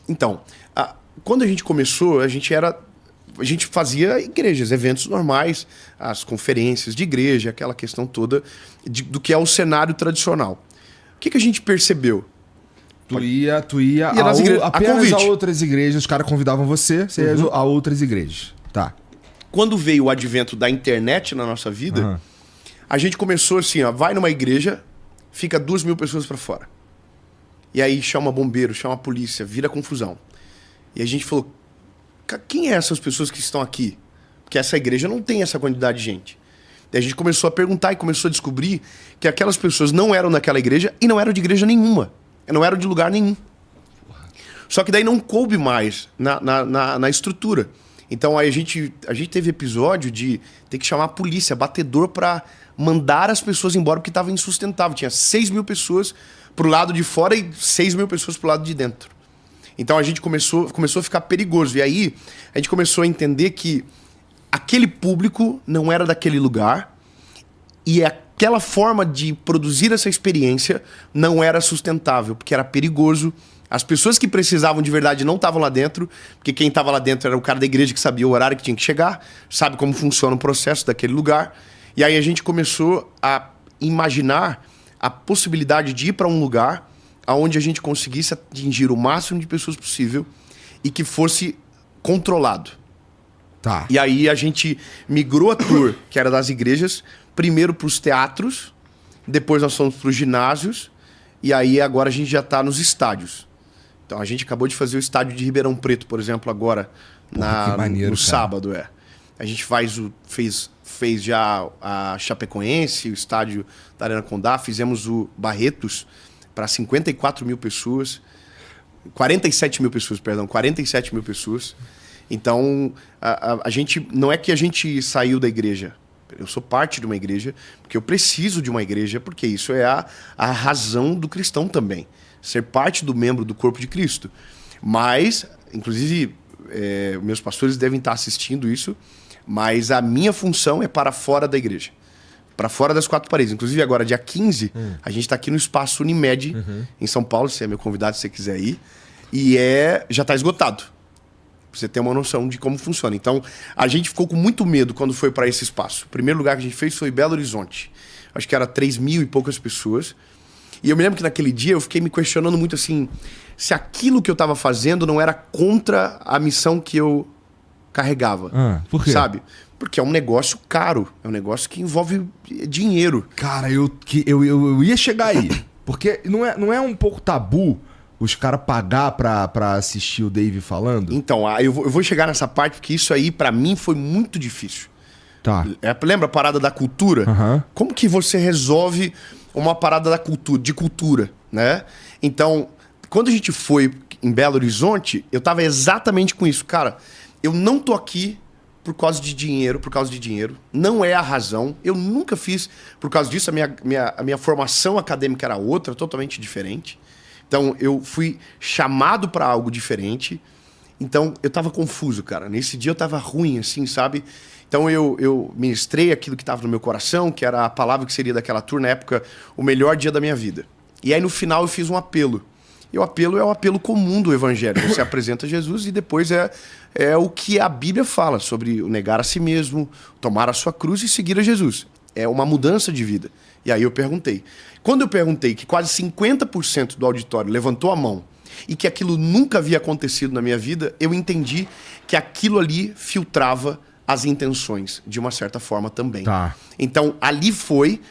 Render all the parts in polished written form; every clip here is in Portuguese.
Então, quando a gente começou, a gente fazia igrejas, eventos normais, as conferências de igreja, aquela questão toda do que é o cenário tradicional. O que a gente percebeu? Tu ia apenas a outras igrejas, os caras convidavam você ia a outras igrejas. Tá. Quando veio o advento da internet na nossa vida, a gente começou assim, ó, vai numa igreja, fica 2.000 pessoas para fora. E aí chama bombeiro, chama a polícia, vira confusão. E a gente falou, quem é essas pessoas que estão aqui? Porque essa igreja não tem essa quantidade de gente. E a gente começou a perguntar e começou a descobrir que aquelas pessoas não eram daquela igreja e não eram de igreja nenhuma. Não eram de lugar nenhum. Só que daí não coube mais na estrutura. Então aí a gente teve episódio de ter que chamar a polícia, batedor, para mandar as pessoas embora porque estava insustentável. Tinha 6.000 pessoas pro lado de fora e 6.000 pessoas pro lado de dentro. Então a gente começou a ficar perigoso. E aí a gente começou a entender que aquele público não era daquele lugar e aquela forma de produzir essa experiência não era sustentável, porque era perigoso. As pessoas que precisavam de verdade não estavam lá dentro, porque quem estava lá dentro era o cara da igreja que sabia o horário que tinha que chegar, sabe como funciona o processo daquele lugar. E aí a gente começou a imaginar a possibilidade de ir para um lugar onde a gente conseguisse atingir o máximo de pessoas possível e que fosse controlado. Tá. E aí a gente migrou a tour, que era das igrejas, primeiro para os teatros, depois nós fomos para os ginásios, e aí agora a gente já está nos estádios. Então a gente acabou de fazer o estádio de Ribeirão Preto, por exemplo, agora, que maneiro, no cara. Sábado. A gente fez já a Chapecoense, o estádio da Arena Condá, fizemos o Barretos para 54.000 pessoas, 47.000 pessoas, perdão, 47.000 pessoas. Então, a gente, não é que a gente saiu da igreja. Eu sou parte de uma igreja, porque eu preciso de uma igreja, porque isso é a razão do cristão também. Ser parte do membro do corpo de Cristo. Mas, inclusive, meus pastores devem estar assistindo isso, mas a minha função é para fora da igreja. Para fora das 4 paredes. Inclusive, agora, dia 15, a gente está aqui no Espaço Unimed, em São Paulo. Você é meu convidado, se você quiser ir. E já está esgotado. Pra você ter uma noção de como funciona. Então, a gente ficou com muito medo quando foi para esse espaço. O primeiro lugar que a gente fez foi Belo Horizonte. Acho que era 3.000 e poucas pessoas. E eu me lembro que naquele dia eu fiquei me questionando muito assim, se aquilo que eu estava fazendo não era contra a missão que eu carregava. Por quê? Sabe? Porque é um negócio caro. É um negócio que envolve dinheiro. Cara, eu ia chegar aí. Porque não é um pouco tabu os caras pagar pra assistir o Dave falando? Então, eu vou chegar nessa parte porque isso aí, pra mim, foi muito difícil. Tá. Lembra a parada da cultura? Como que você resolve uma parada de cultura, né? Então, quando a gente foi em Belo Horizonte, eu tava exatamente com isso. Cara, eu não tô aqui por causa de dinheiro, Não é a razão. Eu nunca fiz por causa disso. A minha formação acadêmica era outra, totalmente diferente. Então, eu fui chamado para algo diferente. Então, eu tava confuso, cara. Nesse dia eu tava ruim, assim, sabe? Então, eu ministrei aquilo que estava no meu coração, que era a palavra que seria daquela tour, na época, o melhor dia da minha vida. E aí, no final, eu fiz um apelo. E o apelo é o apelo comum do evangelho. Você apresenta Jesus e depois é o que a Bíblia fala sobre o negar a si mesmo, tomar a sua cruz e seguir a Jesus. É uma mudança de vida. E aí eu perguntei. Quando eu perguntei que quase 50% do auditório levantou a mão e que aquilo nunca havia acontecido na minha vida, eu entendi que aquilo ali filtrava as intenções, de uma certa forma também. Tá. Então, ali foi...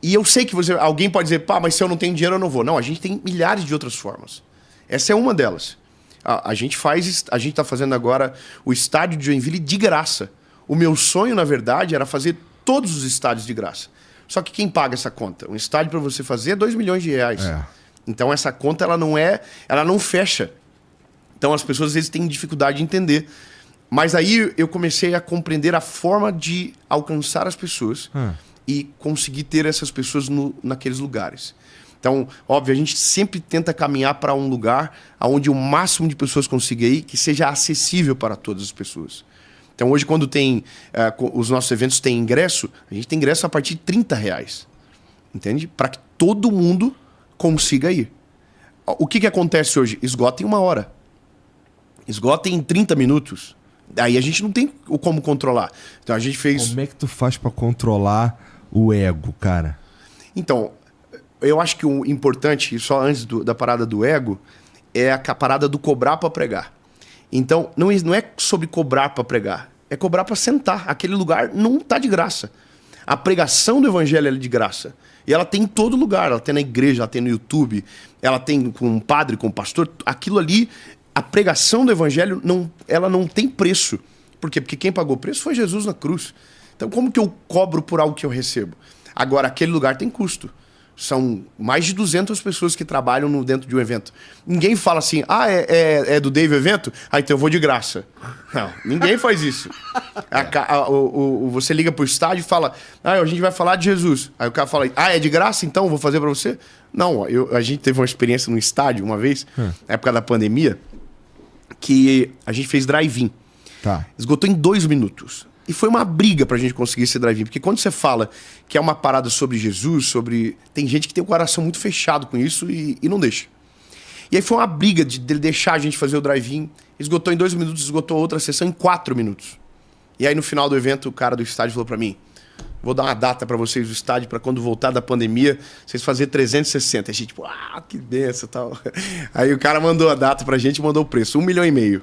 E eu sei que alguém pode dizer, pá, mas se eu não tenho dinheiro eu não vou. Não, a gente tem milhares de outras formas. Essa é uma delas. A gente está fazendo agora o estádio de Joinville de graça. O meu sonho, na verdade, era fazer todos os estádios de graça. Só que quem paga essa conta? Um estádio para você fazer é 2 milhões de reais. Então essa conta ela não fecha. Então as pessoas às vezes têm dificuldade de entender. Mas aí eu comecei a compreender a forma de alcançar as pessoas e conseguir ter essas pessoas naqueles lugares. Então, óbvio, a gente sempre tenta caminhar para um lugar onde o máximo de pessoas consiga ir, que seja acessível para todas as pessoas. Então, hoje, quando os nossos eventos têm ingresso, a gente tem ingresso a partir de R$30. Entende? Para que todo mundo consiga ir. O que acontece hoje? Esgota em 1 hora. Esgota em 30 minutos. Aí a gente não tem como controlar. Então a gente fez... Como é que tu faz pra controlar o ego, cara? Então, eu acho que o importante, só antes da parada do ego, é a parada do cobrar pra pregar. Então, não é sobre cobrar pra pregar. É cobrar pra sentar. Aquele lugar não tá de graça. A pregação do evangelho é de graça. E ela tem em todo lugar. Ela tem na igreja, ela tem no YouTube, ela tem com um padre, com um pastor. Aquilo ali, a pregação do evangelho, ela não tem preço. Por quê? Porque quem pagou o preço foi Jesus na cruz. Então, como que eu cobro por algo que eu recebo? Agora, aquele lugar tem custo. São mais de 200 pessoas que trabalham dentro de um evento. Ninguém fala assim, é do Dave o evento? Então eu vou de graça. Não, ninguém faz isso. Você liga pro estádio e fala, a gente vai falar de Jesus. Aí o cara fala, é de graça então? Eu vou fazer pra você? Não, a gente teve uma experiência no estádio uma vez, na época da pandemia, que a gente fez drive-in. Tá. Esgotou em 2 minutos. E foi uma briga pra gente conseguir esse drive-in. Porque quando você fala que é uma parada sobre Jesus, tem gente que tem o coração muito fechado com isso e não deixa. E aí foi uma briga de deixar a gente fazer o drive-in. Esgotou em 2 minutos, esgotou outra sessão em 4 minutos. E aí no final do evento, o cara do estádio falou pra mim, vou dar uma data pra vocês do estádio, pra quando voltar da pandemia, vocês fazerem 360. A gente, tipo, que benção e tal. Aí o cara mandou a data pra gente e mandou o preço, 1,5 milhão.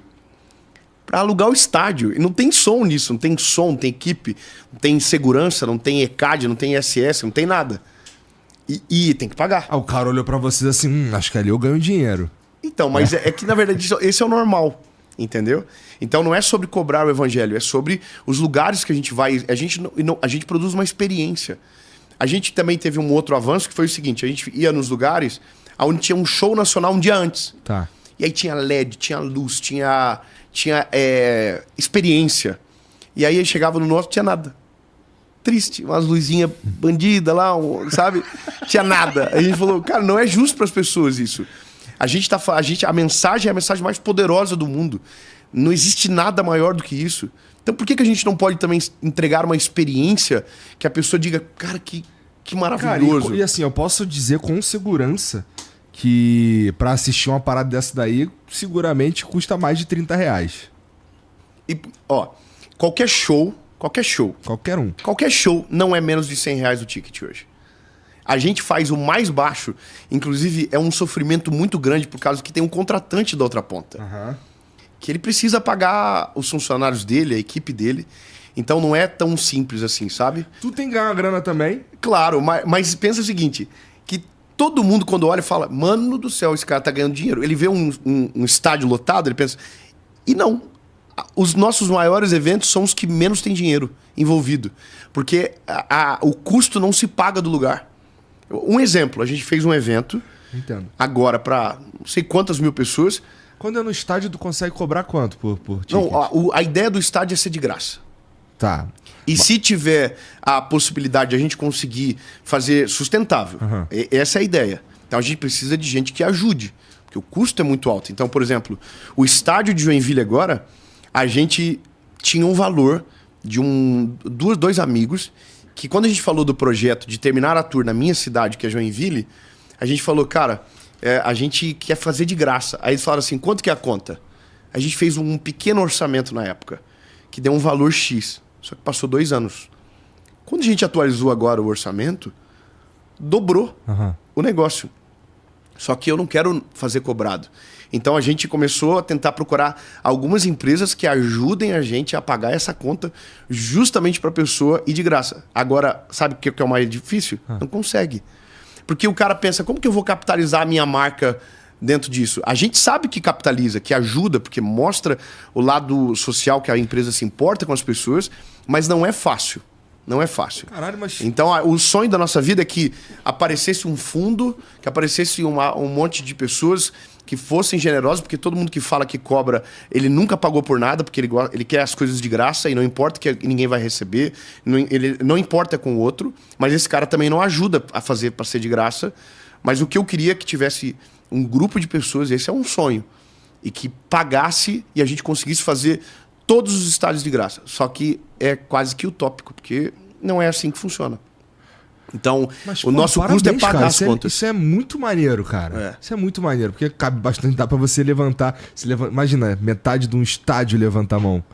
Pra alugar o estádio. E não tem som nisso, não tem som, não tem equipe, não tem segurança, não tem ECAD, não tem ISS, não tem nada. E tem que pagar. O cara olhou pra vocês assim, acho que ali eu ganho dinheiro. Então, mas é que na verdade esse é o normal, entendeu? Então não é sobre cobrar o evangelho, é sobre os lugares que a gente vai. A gente produz uma experiência. A gente também teve um outro avanço que foi o seguinte, a gente ia nos lugares onde tinha um show nacional um dia antes. Tá. E aí tinha LED, tinha luz, tinha experiência. E aí chegava no nosso, tinha nada. Triste, umas luzinhas bandidas lá, sabe? Tinha nada. Aí a gente falou, cara, não é justo para as pessoas isso. A mensagem é a mensagem mais poderosa do mundo. Não existe nada maior do que isso. Então por que a gente não pode também entregar uma experiência que a pessoa diga, cara, que maravilhoso. Cara, e assim, eu posso dizer com segurança que pra assistir uma parada dessa daí, seguramente custa mais de R$30. E, qualquer show, Qualquer um. não é menos de R$100 o ticket hoje. A gente faz o mais baixo, inclusive é um sofrimento muito grande por causa que tem um contratante da outra ponta. Uhum. Que ele precisa pagar os funcionários dele, a equipe dele. Então não é tão simples assim, sabe? Tu tem que ganhar uma grana também? Claro, mas pensa o seguinte, que todo mundo quando olha fala, mano do céu, esse cara tá ganhando dinheiro. Ele vê um estádio lotado, ele pensa... E não. Os nossos maiores eventos são os que menos tem dinheiro envolvido. Porque o custo não se paga do lugar. Um exemplo, a gente fez um evento... Entendo. Agora para não sei quantas mil pessoas. Quando é no estádio, tu consegue cobrar quanto por ticket? Não, a ideia do estádio é ser de graça. Tá. E se tiver a possibilidade de a gente conseguir fazer sustentável, essa é a ideia. Então a gente precisa de gente que ajude, porque o custo é muito alto. Então, por exemplo, o estádio de Joinville agora, a gente tinha um valor de dois amigos que quando a gente falou do projeto de terminar a tour na minha cidade, que é Joinville, a gente falou, cara, a gente quer fazer de graça. Aí eles falaram assim, quanto que é a conta? A gente fez um pequeno orçamento na época, que deu um valor X. Só que passou 2 anos. Quando a gente atualizou agora o orçamento, dobrou o negócio. Só que eu não quero fazer cobrado. Então a gente começou a tentar procurar algumas empresas que ajudem a gente a pagar essa conta justamente para a pessoa e de graça. Agora, sabe o que é o mais difícil? Não consegue. Porque o cara pensa, como que eu vou capitalizar a minha marca dentro disso? A gente sabe que capitaliza, que ajuda, porque mostra o lado social que a empresa se importa com as pessoas, mas não é fácil. Não é fácil. Caralho, mas... Então, o sonho da nossa vida é que aparecesse um fundo, que aparecesse um monte de pessoas que fossem generosas, porque todo mundo que fala que cobra, ele nunca pagou por nada, porque ele quer as coisas de graça e não importa que ninguém vai receber, ele não importa com o outro, mas esse cara também não ajuda a fazer para ser de graça. Mas o que eu queria é que tivesse um grupo de pessoas, esse é um sonho, e que pagasse e a gente conseguisse fazer todos os estádios de graça. Só que é quase que utópico, porque não é assim que funciona. Então, Mas, o nosso custo é pagar cara, as contas. Isso é muito maneiro, cara. Isso é muito maneiro, porque cabe bastante, dá pra você levantar. Imagina, metade de um estádio levanta a mão.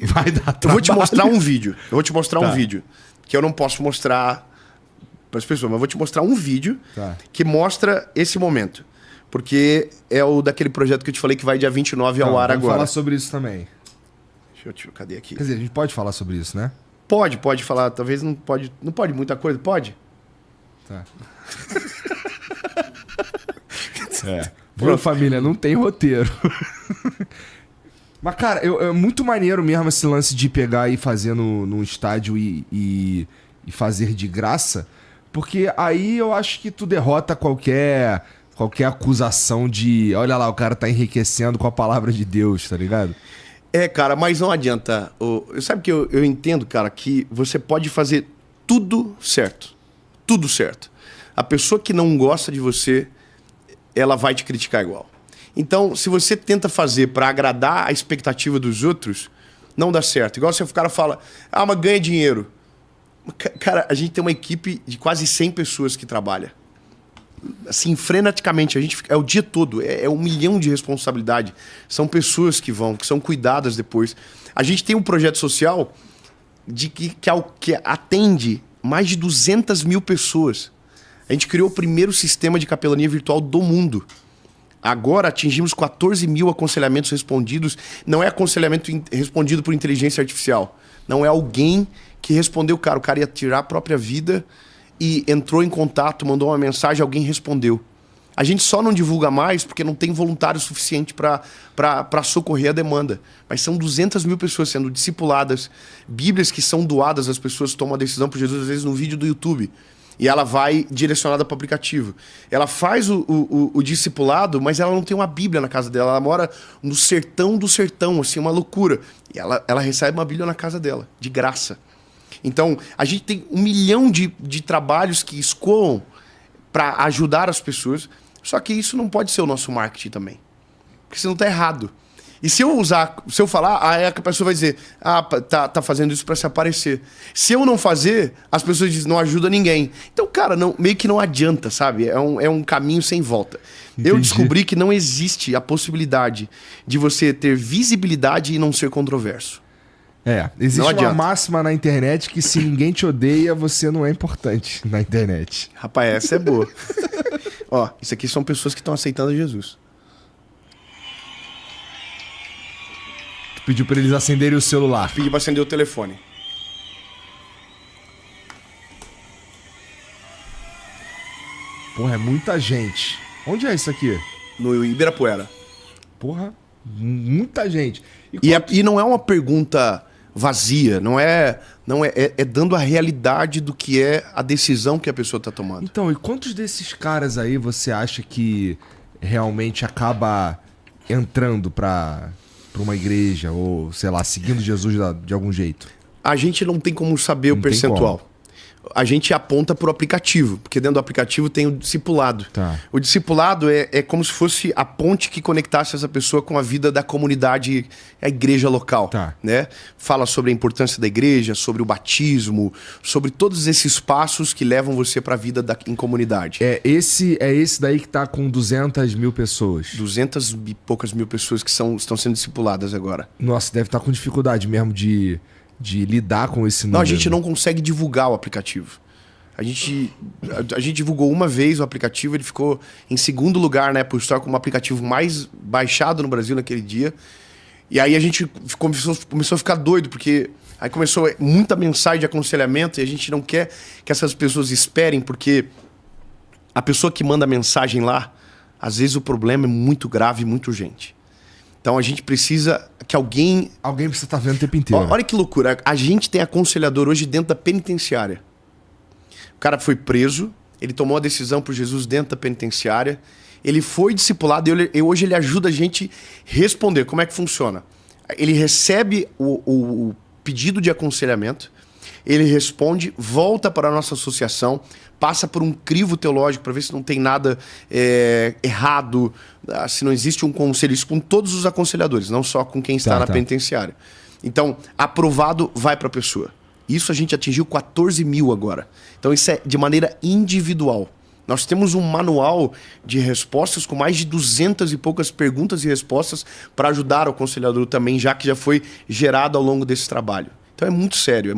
Vai dar trabalho. Eu vou te mostrar um vídeo. Um vídeo que eu não posso mostrar para as pessoas, mas eu vou te mostrar um vídeo que mostra esse momento. Porque é o daquele projeto que eu te falei que vai dia 29 ao ar agora. Vamos falar sobre isso também. Cadê aqui? Quer dizer, a gente pode falar sobre isso, né? Pode falar. Talvez não pode muita coisa. Pode? Tá. Viu, família? Não tem roteiro. Mas, cara, é muito maneiro mesmo esse lance de pegar e fazer num estádio e fazer de graça. Porque aí eu acho que tu derrota qualquer acusação de... Olha lá, o cara tá enriquecendo com a palavra de Deus, tá ligado? Cara, mas não adianta. Sabe que eu entendo, cara, que você pode fazer tudo certo. Tudo certo. A pessoa que não gosta de você, ela vai te criticar igual. Então, se você tenta fazer para agradar a expectativa dos outros, não dá certo. Igual se o cara fala, mas ganha dinheiro. Cara, a gente tem uma equipe de quase 100 pessoas que trabalha. Assim, freneticamente, é o dia todo, é 1 milhão de responsabilidade. São pessoas que são cuidadas depois. A gente tem um projeto social que atende mais de 200 mil pessoas. A gente criou o primeiro sistema de capelania virtual do mundo. Agora atingimos 14 mil aconselhamentos respondidos. Não é aconselhamento respondido por inteligência artificial. Não é alguém que respondeu, cara. O cara ia tirar a própria vida e entrou em contato, mandou uma mensagem, alguém respondeu. A gente só não divulga mais porque não tem voluntário suficiente para socorrer a demanda. Mas são 200 mil pessoas sendo discipuladas, bíblias que são doadas, as pessoas tomam a decisão por Jesus, às vezes no vídeo do YouTube. E ela vai direcionada para o aplicativo. Ela faz o discipulado, mas ela não tem uma Bíblia na casa dela. Ela mora no sertão do sertão, assim, uma loucura. E ela recebe uma Bíblia na casa dela, de graça. Então, a gente tem 1 milhão de trabalhos que escoam para ajudar as pessoas. Só que isso não pode ser o nosso marketing também. Porque senão tá errado. E se eu falar, aí a pessoa vai dizer, tá fazendo isso para se aparecer. Se eu não fazer, as pessoas dizem, não ajuda ninguém. Então, cara, meio que não adianta, sabe? É um caminho sem volta. Entendi. Eu descobri que não existe a possibilidade de você ter visibilidade e não ser controverso. Existe uma máxima na internet que se ninguém te odeia, você não é importante na internet. Rapaz, essa é boa. Ó, isso aqui são pessoas que estão aceitando Jesus. Tu pediu pra eles acenderem o celular. Pedi pra acender o telefone. Porra, é muita gente. Onde é isso aqui? No Ibirapuera. Porra, muita gente. E não é uma pergunta vazia, não é dando a realidade do que é a decisão que a pessoa está tomando. Então, e quantos desses caras aí você acha que realmente acaba entrando para uma igreja ou, sei lá, seguindo Jesus de algum jeito? A gente não tem como saber o percentual. A gente aponta para o aplicativo, porque dentro do aplicativo tem o discipulado. Tá. O discipulado é como se fosse a ponte que conectasse essa pessoa com a vida da comunidade, a igreja local. Tá. Né? Fala sobre a importância da igreja, sobre o batismo, sobre todos esses passos que levam você para a vida em comunidade. É esse daí que tá com 200 mil pessoas. 200 e poucas mil pessoas que estão sendo discipuladas agora. Nossa, deve estar com dificuldade mesmo de lidar com esse número. Não, a gente não consegue divulgar o aplicativo. A gente divulgou uma vez o aplicativo, ele ficou em segundo lugar na Apple Store como o aplicativo mais baixado no Brasil naquele dia. E aí a gente começou a ficar doido, porque aí começou muita mensagem de aconselhamento e a gente não quer que essas pessoas esperem, porque a pessoa que manda mensagem lá, às vezes o problema é muito grave e muito urgente. Então a gente precisa que alguém precisa estar vendo o tempo inteiro. Olha que loucura. A gente tem aconselhador hoje dentro da penitenciária. O cara foi preso, ele tomou a decisão por Jesus dentro da penitenciária, ele foi discipulado e hoje ele ajuda a gente a responder. Como é que funciona? Ele recebe o pedido de aconselhamento, ele responde, volta para a nossa associação, passa por um crivo teológico para ver se não tem nada errado, se não existe um conselho. Isso com todos os aconselhadores, não só com quem está na penitenciária. Então, aprovado, vai para a pessoa. Isso a gente atingiu 14 mil agora. Então isso é de maneira individual. Nós temos um manual de respostas com mais de 200 e poucas perguntas e respostas para ajudar o aconselhador também, já que já foi gerado ao longo desse trabalho. Então é muito sério, é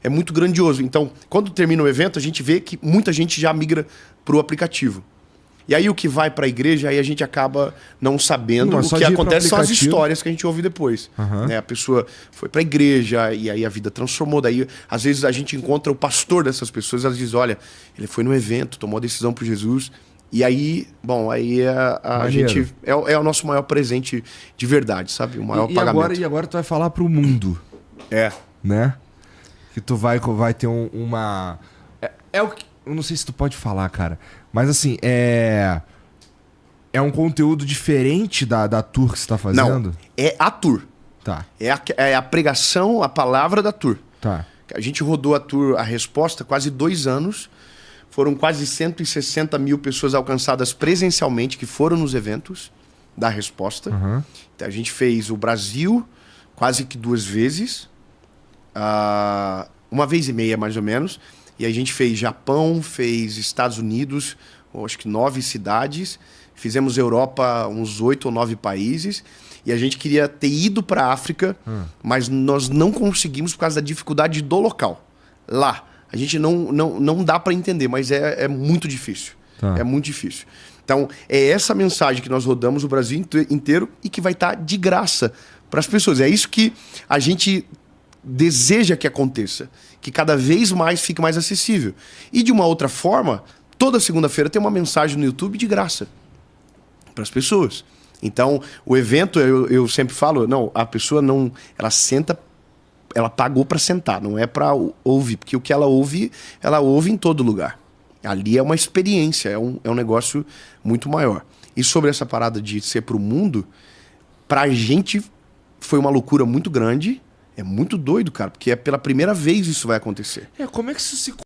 muito grandioso. Então, quando termina o evento, a gente vê que muita gente já migra para o aplicativo. E aí o que vai para a igreja, aí a gente acaba não sabendo. O que acontece são as histórias que a gente ouve depois. Né? A pessoa foi para a igreja e aí a vida transformou. Daí, às vezes, a gente encontra o pastor dessas pessoas, elas dizem, olha, ele foi no evento, tomou a decisão por Jesus. E aí, bom, aí a gente... É o nosso maior presente de verdade, sabe? O maior pagamento. E agora tu vai falar pro mundo. Né? Que tu vai ter uma... o que... Eu não sei se tu pode falar, cara. Mas assim, é um conteúdo diferente da tour que você tá fazendo? Não, é a tour. Tá. É a pregação, a palavra da tour. Tá. A gente rodou a tour, a resposta, quase 2 anos. Foram quase 160 mil pessoas alcançadas presencialmente que foram nos eventos da resposta. Então, a gente fez o Brasil quase que 2 vezes. 1,5 mais ou menos. E a gente fez Japão, fez Estados Unidos, acho que 9 cidades. Fizemos Europa, uns 8 ou 9 países. E a gente queria ter ido para a África, mas nós não conseguimos por causa da dificuldade do local. Lá. A gente não dá para entender, mas é muito difícil. Tá. É muito difícil. Então, é essa mensagem que nós rodamos o Brasil inteiro e que vai estar de graça para as pessoas. É isso que a gente deseja que aconteça, que cada vez mais fique mais acessível. E de uma outra forma, toda segunda-feira tem uma mensagem no YouTube de graça para as pessoas. Então, o evento, eu sempre falo, não, a pessoa não, ela senta, ela pagou para sentar, não é para ouvir, porque o que ela ouve em todo lugar. Ali é uma experiência, é um negócio muito maior. E sobre essa parada de ser para o mundo, para a gente foi uma loucura muito grande. É muito doido, cara, porque é pela primeira vez isso vai acontecer. Como é que isso se